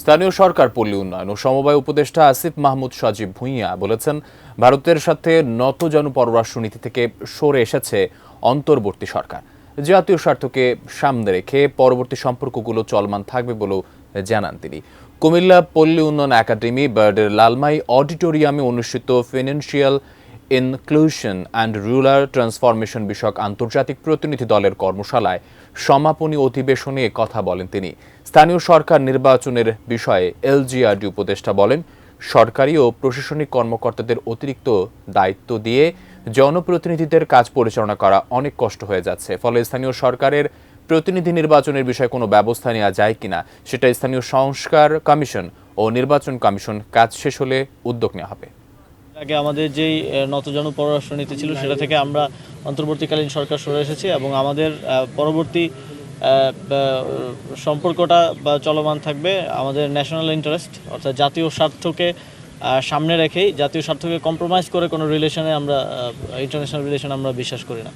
স্থানীয় সরকার পল্লী উন্নয়ন ও সমবায় উপদেষ্টা আসিফ মাহমুদ সজীব ভুঁইয়া বলেছেন, ভারতের সাথে নতজানু পররাষ্ট্রনীতি থেকে সরে এসেছে অন্তর্বর্তী সরকার। জাতীয় স্বার্থকে সামনে রেখে পরবর্তী সম্পর্কগুলো চলমান থাকবে বলেও জানান তিনি। কুমিল্লা পল্লী উন্নয়ন একাডেমি বার্ডের লালমাই অডিটোরিয়ামে অনুষ্ঠিত financial inclusion and rural transformation বিষয়ক আন্তর্জাতিক প্রতিনিধি দলের কর্মশালায় সমাপনী অধিবেশনে কথা বলেন তিনি। স্থানীয় সরকার নির্বাচনের বিষয়ে এলজিআরডি উপদেষ্টা বলেন, সরকারি ও প্রশাসনিক কর্মকর্তাদের অতিরিক্ত দায়িত্ব দিয়ে জনপ্রতিনিধিদের কাজ পরিচালনা করা অনেক কষ্ট হয়ে যাচ্ছে। ফলে স্থানীয় সরকারের প্রতিনিধি নির্বাচনের বিষয়ে কোনো ব্যবস্থা নেওয়া যায় কিনা সেটা স্থানীয় সংস্কার কমিশন ও নির্বাচন কমিশন কাজ শেষ হলে উদ্যোগ নেওয়া হবে। আগে আমাদের যেই নতজানু পররাষ্ট্রনীতি ছিল সেটা থেকে আমরা অন্তর্বর্তীকালীন সরকার সরে এসেছি এবং আমাদের পরবর্তী সম্পর্কটা চলমান থাকবে আমাদের ন্যাশনাল ইন্টারেস্ট অর্থাৎ জাতীয় স্বার্থকে সামনে রেখেই। জাতীয় স্বার্থকে কম্প্রোমাইজ করে কোনো রিলেশনে আমরা ইন্টারন্যাশনাল রিলেশন আমরা বিশ্বাস করি না।